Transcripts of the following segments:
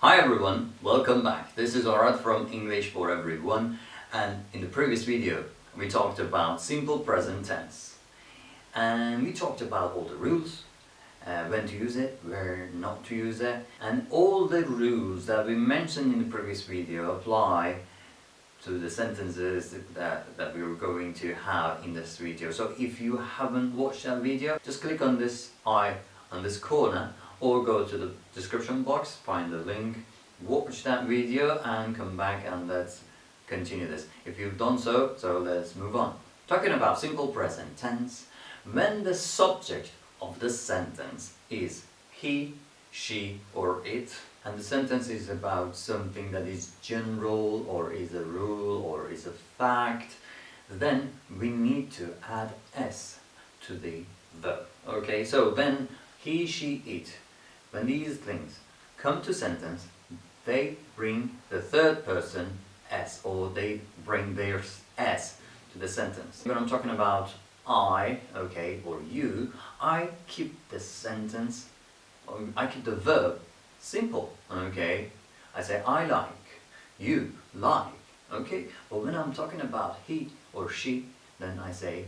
Hi everyone, welcome back. This is Arad from English for Everyone, and in the previous video we talked about simple present tense and we talked about all the rules, when to use it, where not to use it, and all the rules that we mentioned in the previous video apply to the sentences that we were going to have in this video. So if you haven't watched that video, just click on this eye on this corner or go to the description box, find the link, watch that video and come back and let's continue this. If you've done so let's move on. Talking about simple present tense, when the subject of the sentence is he, she or it, and the sentence is about something that is general or is a rule or is a fact, then we need to add s to the verb. Okay, so when he, she, it, when these things come to sentence, they bring the third person s, or they bring their s to the sentence. When I'm talking about I, okay, or you, I keep the sentence, I keep the verb simple, okay? I say I like, you like, okay? But when I'm talking about he or she, then I say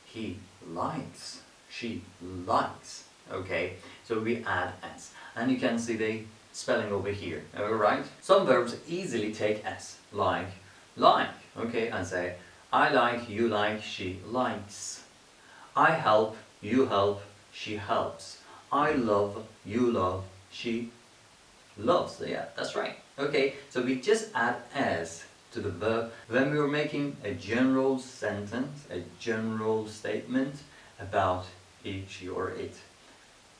he likes, she likes, okay? So we add s, and you can see the spelling over here, alright? Some verbs easily take s, like, okay? And say I like, you like, she likes. I help, you help, she helps. I love, you love, she loves. Yeah, that's right. Okay, so we just add s to the verb when we are making a general sentence, a general statement about he, she or it.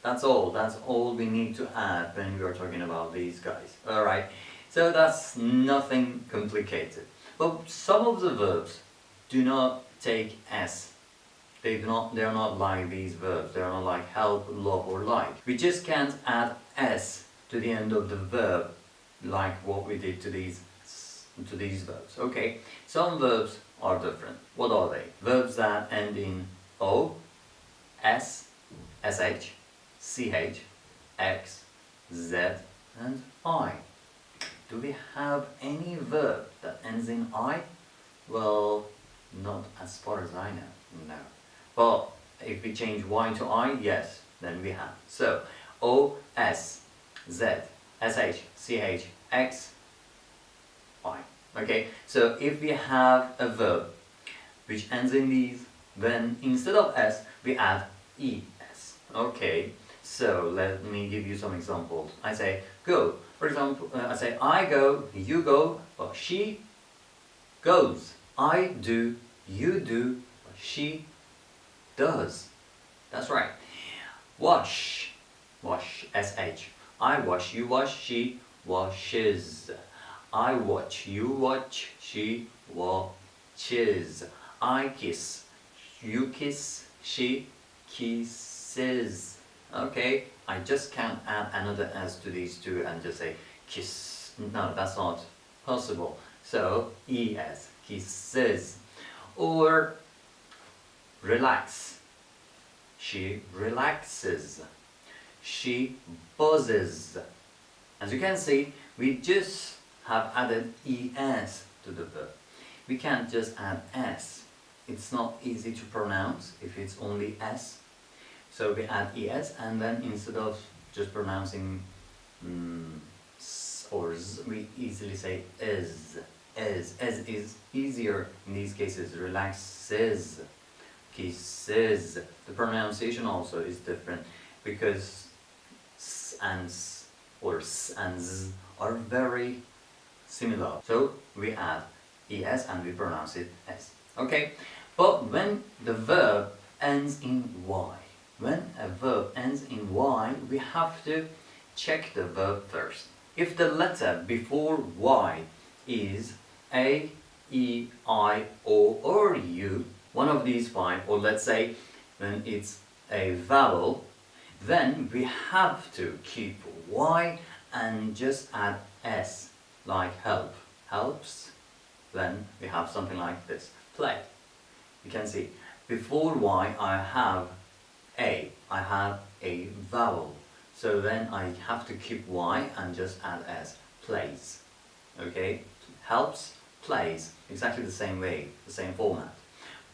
That's all we need to add when we are talking about these guys. Alright, so that's nothing complicated. But some of the verbs do not take s. They are not like these verbs. They are not like help, love or like. We just can't add s to the end of the verb like what we did to these verbs. Okay, some verbs are different. What are they? Verbs that end in o, s, sh, ch, x, z and I. Do we have any verb that ends in I? Well, not as far as I know, no. But if we change y to I, yes, then we have. So, o, s, z, sh, ch, x, I. Okay, so if we have a verb which ends in these, then instead of s, we add es. Okay, so let me give you some examples. I say go. For example, I say I go, you go, or she goes. I do, you do, or she does. That's right. Wash, sh. I wash, you wash, she washes. I watch, you watch, she watches. I kiss, you kiss, she kisses. Okay, I just can't add another s to these two and just say kiss. No, that's not possible. So es, kisses. Or relax, she relaxes. She buzzes. As you can see, we just have added es to the verb. We can't just add s. It's not easy to pronounce if it's only s. So we add es, and then instead of just pronouncing s or z, we easily say is. As is easier in these cases. Relaxes, kisses. The pronunciation also is different because s and s or s and z are very similar. So we add es and we pronounce it s. Okay, but when the verb ends in y, when a verb ends in y, we have to check the verb first. If the letter before y is a, e, I, o or u, one of these five, or let's say when it's a vowel, then we have to keep y and just add s, like help, helps. Then we have something like this, play. You can see before y I have a vowel. So then I have to keep y and just add s. Plays. Okay? Helps, plays. Exactly the same way, the same format.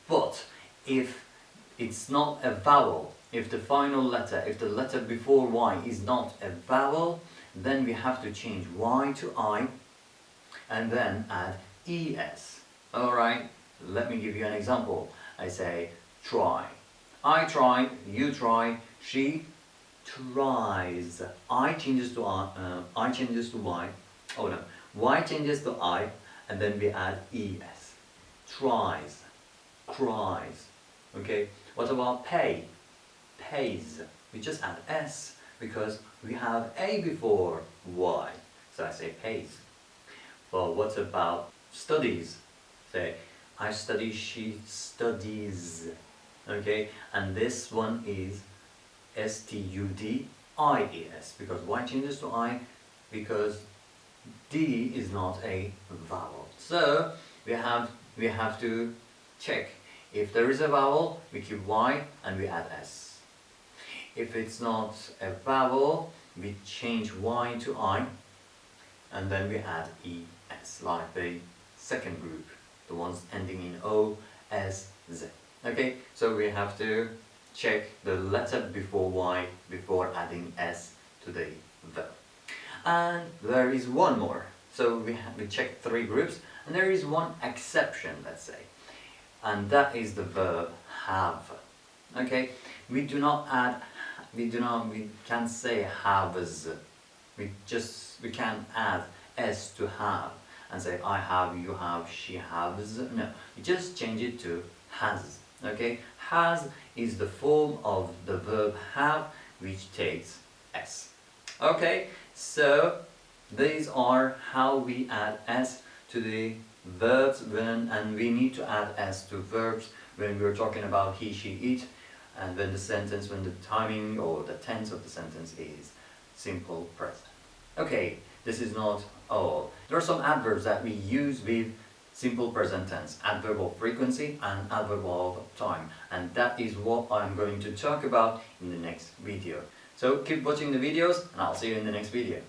But if it's not a vowel, if the final letter, if the letter before y is not a vowel, then we have to change y to I and then add es. Alright, let me give you an example. I say try. I try, you try, she tries. I changes to I changes to y. Oh no, y changes to I and then we add es. Tries, cries. Okay, what about pay? Pays. We just add s because we have a before y. So I say pays. Well, what about studies? Say, I study, she studies. Okay, and this one is studis because y changes to I because D is not a vowel. So we have to check. If there is a vowel, we keep y and we add s. If it's not a vowel, we change y to I and then we add es, like the second group, the ones ending in O, S, Z. Okay, so we have to check the letter before y before adding s to the verb. And there is one more. So we checked 3 groups and there is one exception, let's say. And that is the verb have. Okay, we can't say haves. We can't add s to have and say I have, you have, she has. No, we just change it to has. Okay, has is the form of the verb have which takes s. Okay, so these are how we add s to the verbs and we need to add s to verbs when we're talking about he, she, it, and when the timing or the tense of the sentence is simple present. Okay, this is not all. There are some adverbs that we use with simple present tense, adverb of frequency and adverb of time, and that is what I'm going to talk about in the next video. So keep watching the videos and I'll see you in the next video.